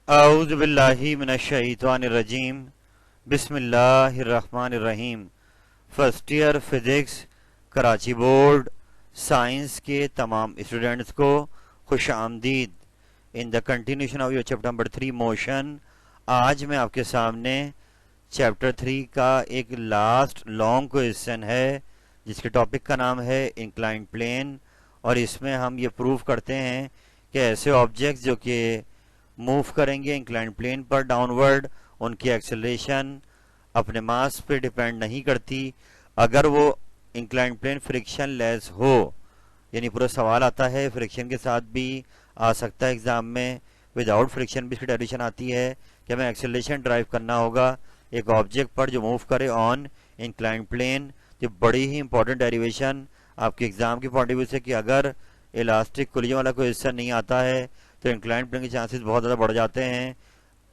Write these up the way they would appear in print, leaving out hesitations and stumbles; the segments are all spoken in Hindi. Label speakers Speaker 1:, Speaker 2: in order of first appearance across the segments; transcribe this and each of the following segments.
Speaker 1: औज़ु बिल्लाहि मिनश्शैतानिर्रजीम बिस्मिल्लाहिर्रहमानिर्रहीम। First year physics Karachi board science के तमाम स्टूडेंट्स को खुश आमदीद। In the continuation of your chapter number 3 motion, आज मैं आपके सामने चैप्टर 3 का एक लास्ट लॉन्ग क्वेश्चन है जिसके टॉपिक का नाम है इंक्लाइंड प्लेन। और इसमें हम ये प्रूव करते हैं कि ऐसे ऑब्जेक्ट्स जो कि मूव करेंगे इंक्लाइंड प्लेन पर डाउनवर्ड, उनकी एक्सेलरेशन अपने मास पे डिपेंड नहीं करती अगर वो इंक्लाइंड प्लेन फ्रिक्शन लेस हो। यानी पूरा सवाल आता है, फ्रिक्शन के साथ भी आ सकता है एग्जाम में, विदाउट फ्रिक्शन भी इसकी डेरिवेशन आती है कि हमें एक्सेलरेशन ड्राइव करना होगा एक ऑब्जेक्ट पर जो मूव करे ऑन इंक्लाइंड प्लेन। तो बड़ी ही इंपॉर्टेंट डेरिवेशन आपके एग्जाम के पॉइंट ऑफ व्यू से कि अगर इलास्टिक कोलिजन वाला क्वेश्चन नहीं आता है तो इंक्लाइंड प्लेन के चांसेस बहुत ज़्यादा बढ़ जाते हैं।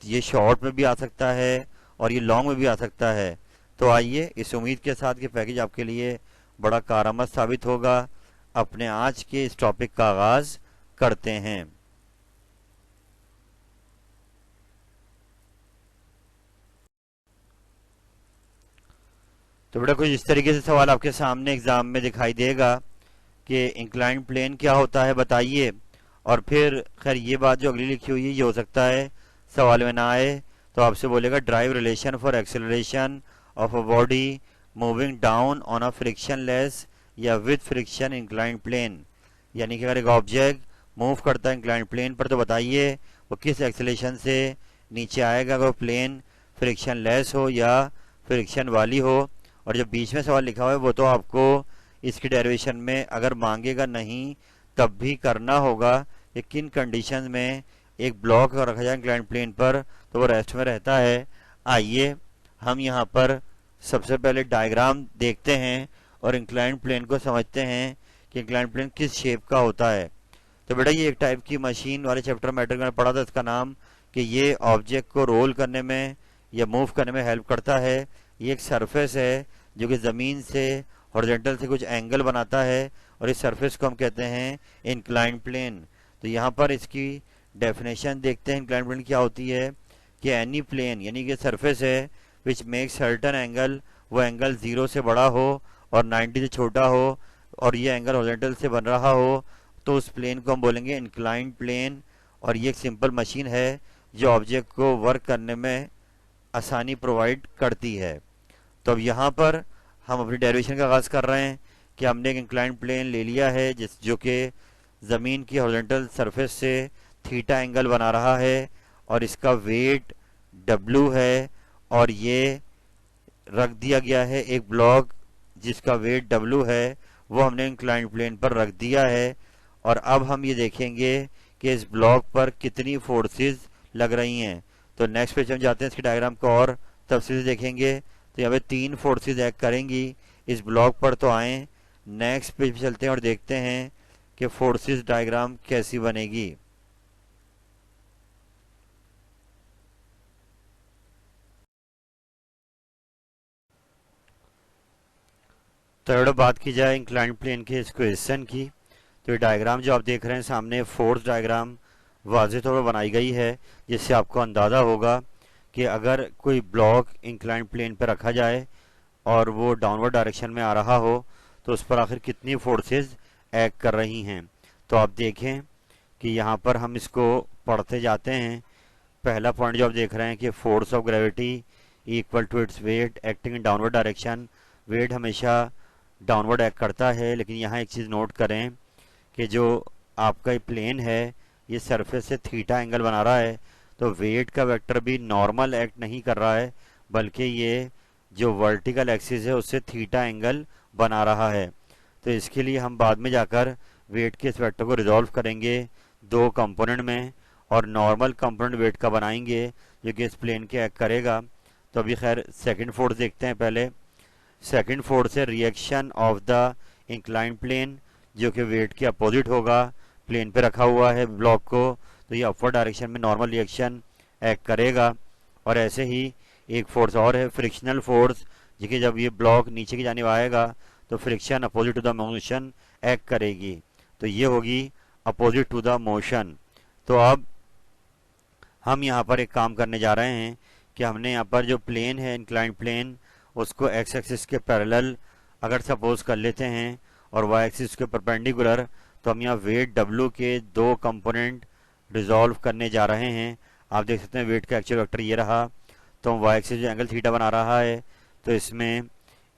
Speaker 1: ये शॉर्ट में भी आ सकता है और ये लॉन्ग में भी आ सकता है। तो आइए इस उम्मीद के साथ कि पैकेज आपके लिए बड़ा कारआमद साबित होगा, अपने आज के इस टॉपिक का आगाज करते हैं। तो बेटा कुछ इस तरीके से सवाल आपके सामने एग्जाम में दिखाई देगा कि इंक्लाइंड प्लेन क्या होता है बताइए। और फिर खैर ये बात जो अगली लिखी हुई है ये हो सकता है सवाल में ना आए, तो आपसे बोलेगा drive relation for acceleration of a body moving down on a frictionless या विद फ्रिक्शन इंक्लाइंड प्लेन। यानी कि अगर एक ऑब्जेक्ट मूव करता है इंक्लाइंड प्लेन पर तो बताइए वो किस एक्सेलरेशन से नीचे आएगा, अगर प्लेन फ्रिक्शन लेस हो या फ्रिक्शन वाली हो। और जो बीच में सवाल लिखा हुआ है वो तो आपको इसकी डेरिवेशन में अगर मांगेगा नहीं तब भी करना होगा कि किन कंडीशन में एक ब्लॉक रखा जाए इंक्लाइंड प्लेन पर तो वो रेस्ट में रहता है। आइए हम यहाँ पर सबसे पहले डायग्राम देखते हैं और इंक्लाइंड प्लेन को समझते हैं कि इंक्लाइंड प्लेन किस शेप का होता है। तो बेटा ये एक टाइप की मशीन वाले चैप्टर मैटर में पढ़ा था इसका नाम, कि ये ऑब्जेक्ट को रोल करने में या मूव करने में हेल्प करता है। ये एक सरफेस है जो कि ज़मीन से हॉरिजॉन्टल से कुछ एंगल बनाता है और इस सरफेस को हम कहते हैं इंक्लाइंड प्लेन। तो यहाँ पर इसकी डेफिनेशन देखते हैं इंक्लाइंड प्लेन क्या होती है कि एनी प्लेन यानी कि सरफेस है विच मेक सर्टन एंगल, वो एंगल 0 से बड़ा हो और 90 से छोटा हो और ये एंगल हॉरिजॉन्टल से बन रहा हो तो उस प्लेन को हम बोलेंगे इंक्लाइंड प्लेन। और ये एक सिंपल मशीन है जो ऑब्जेक्ट को वर्क करने में आसानी प्रोवाइड करती है। तो अब यहाँ पर हम अपनी डेरिवेशन का आगाज़ कर रहे हैं कि हमने एक इंक्लाइंड प्लेन ले लिया है जिस जो कि ज़मीन की हॉरिजॉन्टल सरफेस से थीटा एंगल बना रहा है और इसका वेट W है और ये रख दिया गया है एक ब्लॉक जिसका वेट W है, वो हमने इंक्लाइंड प्लेन पर रख दिया है। और अब हम ये देखेंगे कि इस ब्लॉक पर कितनी फोर्सेस लग रही हैं। तो नेक्स्ट पेज हम जाते हैं, इसके डायग्राम को और तफसील से देखेंगे। तो यहाँ पे 3 फोर्सेस एक्ट करेंगी इस ब्लॉक पर। तो आए नेक्स्ट पेज पे चलते हैं और देखते हैं कि फोर्सेस डायग्राम कैसी बनेगी। तो अगर बात की जाए इंक्लाइंड प्लेन के इस क्वेश्चन की, तो ये डायग्राम जो आप देख रहे हैं सामने फोर्स डायग्राम वाज़ेह तौर पर बनाई गई है जिससे आपको अंदाज़ा होगा कि अगर कोई ब्लॉक इंक्लाइंड प्लेन पर रखा जाए और वो डाउनवर्ड डायरेक्शन में आ रहा हो तो उस पर आखिर कितनी फोर्सेस एक्ट कर रही हैं। तो आप देखें कि यहाँ पर हम इसको पढ़ते जाते हैं। पहला पॉइंट जो आप देख रहे हैं कि force of gravity equal to its weight acting in downward direction. Weight हमेशा डाउनवर्ड एक्ट करता है, लेकिन यहाँ एक चीज़ नोट करें कि जो आपका ये प्लेन है ये सरफेस से थीटा एंगल बना रहा है तो वेट का वेक्टर भी नॉर्मल एक्ट नहीं कर रहा है बल्कि ये जो वर्टिकल एक्सिस है उससे थीटा एंगल बना रहा है। तो इसके लिए हम बाद में जाकर वेट के इस वेक्टर को रिजॉल्व करेंगे 2 कंपोनेंट में और नॉर्मल कंपोनेंट वेट का बनाएंगे जो कि इस प्लेन के एक्ट करेगा। तो अभी खैर सेकंड फोर्स देखते हैं। पहले सेकंड फोर्स है reaction of the inclined plane जो कि वेट के अपोजिट होगा। प्लेन पे रखा हुआ है ब्लॉक को तो ये अपवर्ड डायरेक्शन में नॉर्मल रिएक्शन एक्ट करेगा। और ऐसे ही एक फोर्स और है फ्रिक्शनल फोर्स, जो कि जब ये ब्लॉक नीचे की जानिब आएगा तो friction opposite to the motion act करेगी, तो ये होगी अपोजिट टू द मोशन। तो अब हम यहाँ पर एक काम करने जा रहे हैं कि हमने यहाँ पर जो प्लेन है इंक्लाइंड प्लेन उसको एक्स एक्सिस के पैरेलल अगर सपोज कर लेते हैं और वाई एक्सिस के परपेंडिकुलर, तो हम यहाँ वेट डब्ल्यू के दो कंपोनेंट रिजॉल्व करने जा रहे हैं। आप देख सकते हैं वेट का एक्चुअल वेक्टर ये रहा। तो हम वाई एक्सिस जो एंगल थीटा बना रहा है, तो इसमें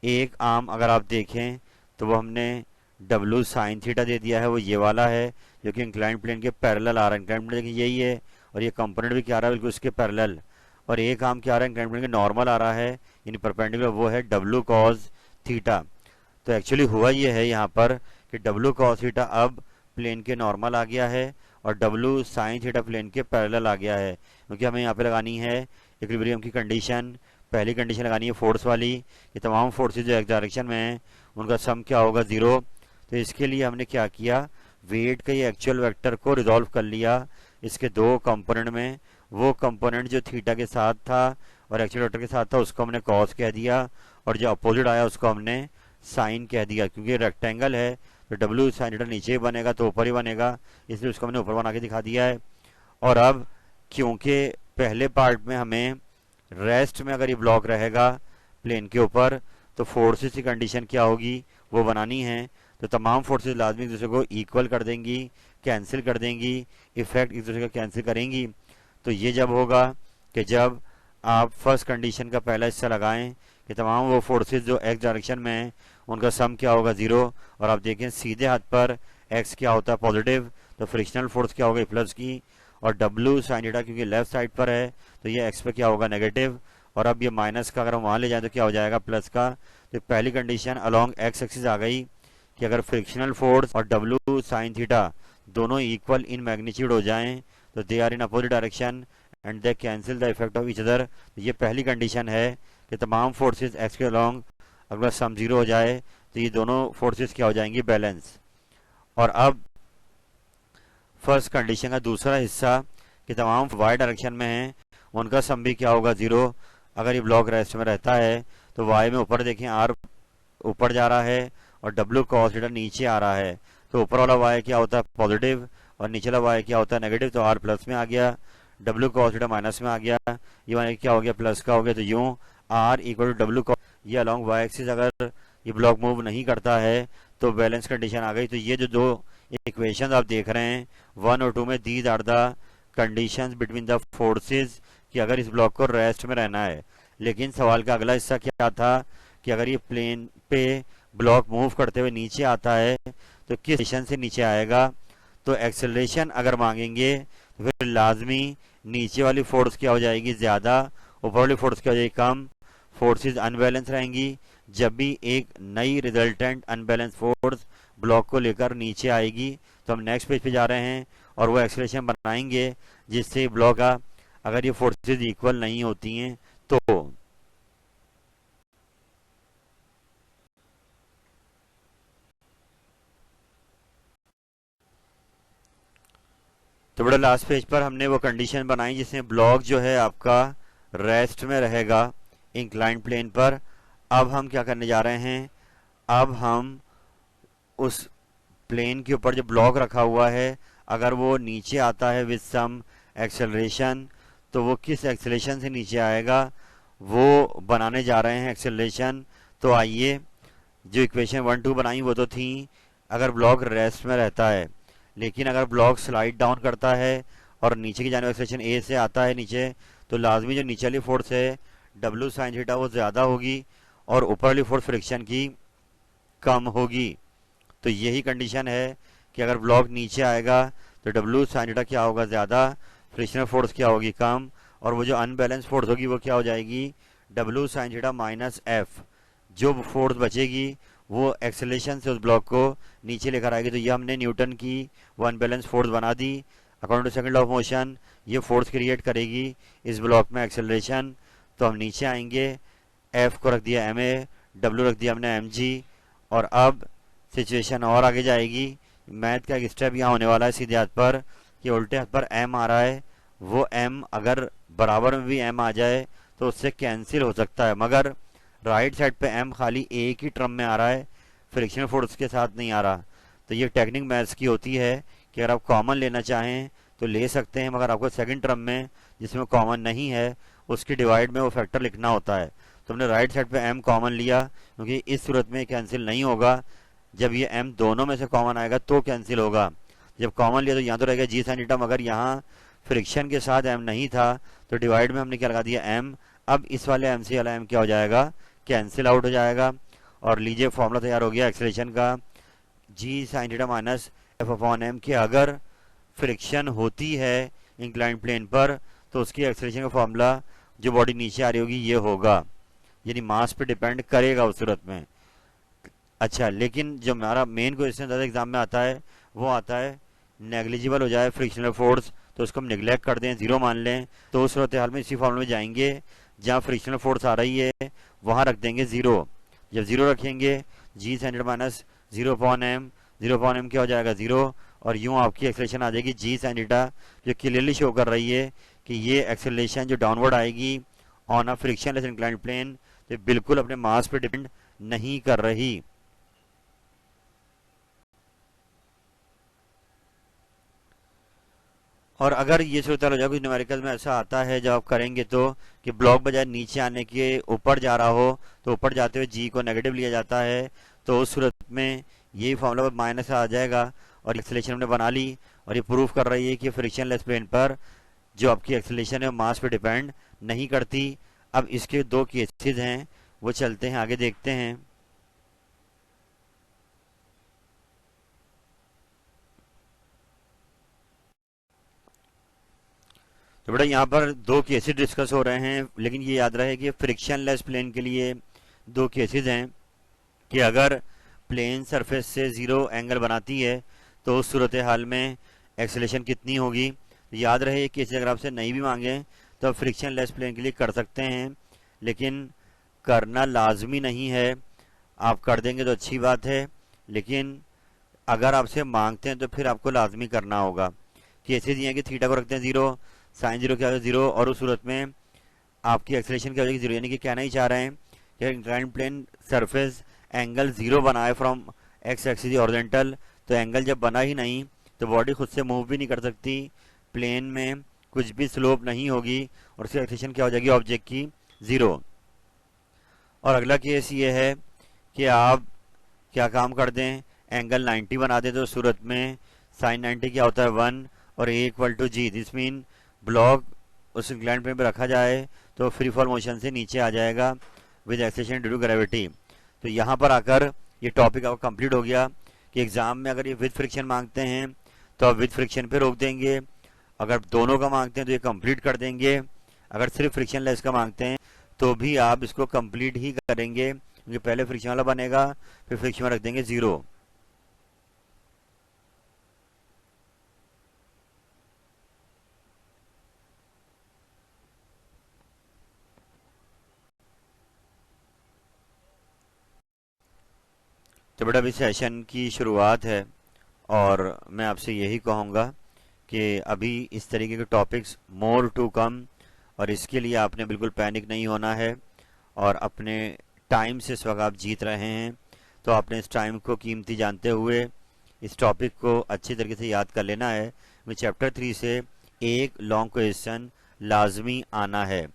Speaker 1: एक आर्म अगर आप देखें तो वो हमने डब्ल्यू साइन थीटा दे दिया है, वो ये वाला है जो कि इंक्लाइंड प्लेन के पैरेलल आ रहा है। इंक्लाइंड प्लेन देखिए यही है और ये कंपोनेंट भी क्या आ रहा है बिल्कुल उसके पैरेलल। और एक आर्म क्या आ रहा है इंक्लाइंड प्लेन के नॉर्मल आ रहा है यानी परपेंडिकुलर, वो है डब्ल्यू कॉज थीटा। तो एक्चुअली हुआ ये है यहाँ पर कि डब्ल्यू कॉस थीटा अब प्लेन के नॉर्मल आ गया है और डब्ल्यू साइन थीटा प्लेन के पैरेलल आ गया है, क्योंकि हमें यहाँ पे लगानी है इक्विलिब्रियम की कंडीशन। पहली कंडीशन लगानी है फोर्स वाली कि तमाम फोर्सेज जो एक्स डायरेक्शन में हैं उनका सम क्या होगा, ज़ीरो। तो इसके लिए हमने क्या किया, वेट के ये एक्चुअल वेक्टर को रिजॉल्व कर लिया इसके दो कंपोनेंट में। वो कंपोनेंट जो थीटा के साथ था और एक्चुअल वेक्टर के साथ था उसको हमने कॉस कह दिया, और जो अपोजिट आया उसको हमने साइन कह दिया। क्योंकि रेक्टेंगल है तो डब्ल्यू साइन थीटा नीचे ही बनेगा तो ऊपर ही बनेगा, इसलिए उसको हमने ऊपर बना के दिखा दिया है। और अब क्योंकि पहले पार्ट में हमें रेस्ट में अगर ये ब्लॉक रहेगा प्लेन के ऊपर तो फोर्सेस की कंडीशन क्या होगी वो बनानी है। तो तमाम फोर्सेस लाजमी एक दूसरे को इक्वल कर देंगी, कैंसिल कर देंगी, इफेक्ट एक दूसरे का कैंसिल करेंगी। तो ये जब होगा कि जब आप फर्स्ट कंडीशन का पहला हिस्सा लगाएं कि तमाम वो फोर्सेस जो एक्स डायरेक्शन में हैं उनका सम क्या होगा, ज़ीरो। और आप देखें सीधे हाथ पर एक्स क्या होता है, पॉजिटिव, तो फ्रिक्शनल फोर्स क्या होगा, प्लस की। और डब्ल्यू साइन थीटा क्योंकि लेफ्ट साइड पर है तो ये एक्स पे क्या होगा, नेगेटिव। और अब ये माइनस का अगर हम वहाँ ले जाएं तो क्या हो जाएगा, प्लस का। तो पहली कंडीशन अलोंग एक्स एक्सिस आ गई कि अगर फ्रिक्शनल फोर्स और डब्ल्यू साइन थीटा दोनों इक्वल इन मैग्नीट्यूड हो जाएं तो they are in opposite direction and they cancel the effect of each other. ये पहली कंडीशन है कि तमाम फोर्सेस एक्स के अलोंग अगर सम जीरो हो जाए तो ये दोनों फोर्सेस क्या हो जाएंगी, बैलेंस। और अब फर्स्ट कंडीशन का दूसरा हिस्सा कि तमाम वाई डायरेक्शन में हैं उनका सम भी क्या होगा, ज़ीरो। अगर ये ब्लॉक रेस्ट में रहता है तो वाई में ऊपर देखें आर ऊपर जा रहा है और डब्ल्यू कॉस थीटा नीचे आ रहा है, तो ऊपर वाला वाई क्या होता है, पॉजिटिव, और निचला वाई क्या होता है, नेगेटिव। तो आर प्लस में आ गया, डब्ल्यू कॉस थीटा माइनस में आ गया, ये वाई क्या हो गया, प्लस का हो गया। तो यूं R equal to W cos, ये अलॉन्ग वाई एक्सिस अगर ये ब्लॉक मूव नहीं करता है तो बैलेंस कंडीशन आ गई। तो ये जो दो इक्वेशन आप देख रहे हैं 1 और 2 में, these are the conditions between the forces कि अगर इस ब्लॉक को रेस्ट में रहना है। लेकिन सवाल का अगला हिस्सा क्या था कि अगर ये प्लेन पे ब्लॉक मूव करते हुए नीचे आता है तो किस पोजीशन से नीचे आएगा। तो एक्सेलरेशन अगर मांगेंगे तो फिर लाजमी नीचे वाली फोर्स क्या हो जाएगी, ज़्यादा, ऊपर वाली फोर्स क्या हो जाएगी, कम। फोर्सेस अनबैलेंस रहेंगी। जब भी एक नई रिजल्टेंट अनबैलेंस फोर्स ब्लॉक को लेकर नीचे आएगी तो हम नेक्स्ट पेज पे जा रहे हैं और वो एक्सेलरेशन बनाएंगे जिससे ब्लॉक का अगर ये फोर्सेस इक्वल नहीं होती हैं तो बड़ा लास्ट पेज पर हमने वो कंडीशन बनाई जिसमें ब्लॉक जो है आपका रेस्ट में रहेगा इंक्लाइंड प्लेन पर। अब हम क्या करने जा रहे हैं, अब हम उस प्लेन के ऊपर जो ब्लॉक रखा हुआ है अगर वो नीचे आता है विद सम एक्सेलरेशन तो वो किस एक्सेलरेशन से नीचे आएगा वो बनाने जा रहे हैं एक्सेलरेशन। तो आइए, जो इक्वेशन 1 2 बनाई वो तो थी अगर ब्लॉक रेस्ट में रहता है, लेकिन अगर ब्लॉक स्लाइड डाउन करता है और नीचे की जाने एक्सेलरेशन ए से आता है नीचे, तो लाजमी जो नीचे वाली फोर्स है डब्ल्यू साइन थीटा वो ज़्यादा होगी और ऊपर वाली फोर्स फ्रिक्शन की कम होगी। तो यही कंडीशन है कि अगर ब्लॉक नीचे आएगा तो डब्ल्यू साइन थीटा क्या होगा, ज़्यादा, फ्रिक्शनल फोर्स क्या होगी, कम, और वो जो अनबैलेंस फोर्स होगी वो क्या हो जाएगी, W sine theta minus F. जो फोर्स बचेगी वो एक्सेलरेशन से उस ब्लॉक को नीचे लेकर आएगी। तो ये हमने न्यूटन की वो अनबैलेंस फोर्स बना दी according to second law of motion. ये फोर्स क्रिएट करेगी इस ब्लॉक में एक्सेलरेशन। तो हम नीचे आएंगे, एफ को रख दिया एम ए, डब्ल्यू रख दिया हमने एम जी। और अब सिचुएशन और आगे जाएगी। मैथ का एक स्टेप यहाँ होने वाला है सीधे हाथ पर कि उल्टे हाथ पर एम आ रहा है, वो एम अगर बराबर में भी एम आ जाए तो उससे कैंसिल हो सकता है, मगर राइट साइड पे एम खाली एक ही टर्म में आ रहा है, फ्रिक्शनल फोर्स के साथ नहीं आ रहा। तो ये टेक्निक मैथ्स की होती है कि अगर आप कॉमन लेना चाहें तो ले सकते हैं, मगर आपको सेकंड टर्म में जिसमें कॉमन नहीं है उसकी डिवाइड में वो फैक्टर लिखना होता है। तो हमने राइट साइड पे m कॉमन लिया, क्योंकि इस सूरत में कैंसिल नहीं होगा। जब ये m दोनों में से कॉमन आएगा तो कैंसिल होगा। जब कॉमन लिया तो यहाँ तो रहेगा जी साइन थीटा, मगर यहाँ फ्रिक्शन के साथ m नहीं था तो डिवाइड में हमने क्या लगा दिया m। अब इस वाले m से वाला m क्या हो जाएगा, कैंसिल आउट हो जाएगा। और लीजिए फॉर्मूला तैयार हो गया एक्सेलरेशन का, G sine theta minus F upon M. कि अगर फ्रिक्शन होती है इंक्लाइंड प्लेन पर तो उसकी एक्सेलरेशन का फॉर्मूला जो बॉडी नीचे आ रही होगी ये होगा, यानी मास पे डिपेंड करेगा उस सूरत में। अच्छा, लेकिन जो हमारा मेन क्वेश्चन ज़्यादा एग्जाम में आता है वो आता है नेग्लिजिबल हो जाए फ्रिक्शनल फोर्स, तो उसको हम निगलेक्ट कर दें, जीरो मान लें, तो उस सूरत हाल में इसी फॉर्मूले में जाएंगे जहाँ फ्रिक्शनल फोर्स आ रही है वहाँ रख देंगे जीरो। जब जीरो रखेंगे G sine theta minus zero upon M, zero upon M क्या हो जाएगा जीरो, और यूँ आपकी एक्सेलरेशन आ जाएगी जी साइन थीटा, जो क्लियरली शो कर रही है कि ये एक्सेलरेशन जो डाउनवर्ड आएगी on a frictionless inclined plane तो बिल्कुल अपने मास पे डिपेंड नहीं कर रही। और अगर ये सूरत हो जाए कुछ न्यूमेरिकल में ऐसा आता है जब आप करेंगे तो कि ब्लॉक बजाय नीचे आने के ऊपर जा रहा हो तो ऊपर जाते हुए जी को नेगेटिव लिया जाता है, तो उस सूरत में यही फॉर्मूला माइनस आ जाएगा और एक्सेलरेशन हमने बना ली। और ये प्रूफ कर रही है कि फ्रिक्शनलेस प्लेन पर जो आपकी एक्सेलरेशन है वो मास पे डिपेंड नहीं करती। अब इसके दो केसेस हैं, वो चलते हैं आगे देखते हैं। तो बेटा यहाँ पर दो केसेस डिस्कस हो रहे हैं, लेकिन ये याद रहे कि फ्रिक्शनलेस प्लेन के लिए दो केसेस हैं कि अगर प्लेन सरफेस से जीरो एंगल बनाती है तो उस सूरत हाल में एक्सेलरेशन कितनी होगी। तो याद रहे केसेस अगर आपसे नहीं भी मांगे तो फ्रिक्शनलेस प्लेन के लिए कर सकते हैं, लेकिन करना लाजमी नहीं है। आप कर देंगे तो अच्छी बात है, लेकिन अगर आपसे मांगते हैं तो फिर आपको लाजमी करना होगा। केसेस ये हैं कि थीटा को रखते हैं जीरो, साइन जीरो क्या होगा जीरो, और उस सूरत में आपकी एक्सेलरेशन क्या हो जाएगी जीरो। यानी कि कहना ही चाह रहे हैं कि inclined plane surface angle zero बनाए फ्रॉम एक्स एक्सिस हॉरिजॉन्टल, तो एंगल जब बना ही नहीं तो बॉडी खुद से मूव भी नहीं कर सकती, प्लेन में कुछ भी स्लोप नहीं होगी और उसकी एक्सेलरेशन क्या हो जाएगी ऑब्जेक्ट की जीरो। और अगला केस ये है कि आप क्या काम कर दें, एंगल 90 बना दें, तो सूरत में साइन 90 क्या होता है 1 और A equal to G. This mean block उस इंक्लाइंड प्लेन पर रखा जाए तो फ्री फॉल मोशन से नीचे आ जाएगा with acceleration due to gravity. तो यहाँ पर आकर ये टॉपिक आपका कंप्लीट हो गया कि एग्जाम में अगर ये विद फ्रिक्शन मांगते हैं तो आप विद फ्रिक्शन पे रोक देंगे, अगर दोनों का मांगते हैं तो ये कंप्लीट कर देंगे, अगर सिर्फ फ्रिक्शन लेस का मांगते हैं तो भी आप इसको कंप्लीट ही करेंगे, क्योंकि पहले फ्रिक्शन वाला बनेगा फिर फ्रिक्शन में रख देंगे जीरो। तो बेटा अभी सेशन की शुरुआत है और मैं आपसे यही कहूँगा कि अभी इस तरीके के टॉपिक्स मोर टू कम, और इसके लिए आपने बिल्कुल पैनिक नहीं होना है और अपने टाइम से इस वक्त आप जीत रहे हैं, तो आपने इस टाइम को कीमती जानते हुए इस टॉपिक को अच्छी तरीके से याद कर लेना है। चैप्टर 3 से एक लॉन्ग क्वेश्चन लाजमी आना है,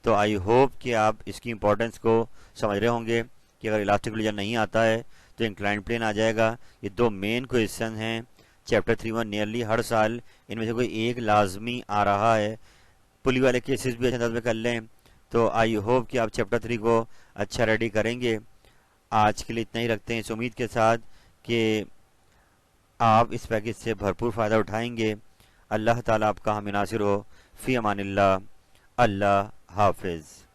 Speaker 1: तो आई होप कि आप इसकी इम्पोर्टेंस को समझ रहे होंगे कि अगर इलास्टिक कोलिजन नहीं आता है तो इंक्लाइंड प्लेन आ जाएगा। ये दो मेन क्वेश्चन हैं चैप्टर 3 में, नियरली हर साल इनमें से कोई एक लाजमी आ रहा है। पुली वाले केसेस भी अच्छे अंदाज में कर लें, तो आई होप कि आप चैप्टर 3 को अच्छा रेडी करेंगे। आज के लिए इतना ही रखते हैं इस उम्मीद के साथ कि आप इस पैकेज से भरपूर फ़ायदा उठाएंगे। अल्लाह ताला आपका हामी नासिर हो। फ़ी अमानिल्लाह। अल्लाह हाफिज़।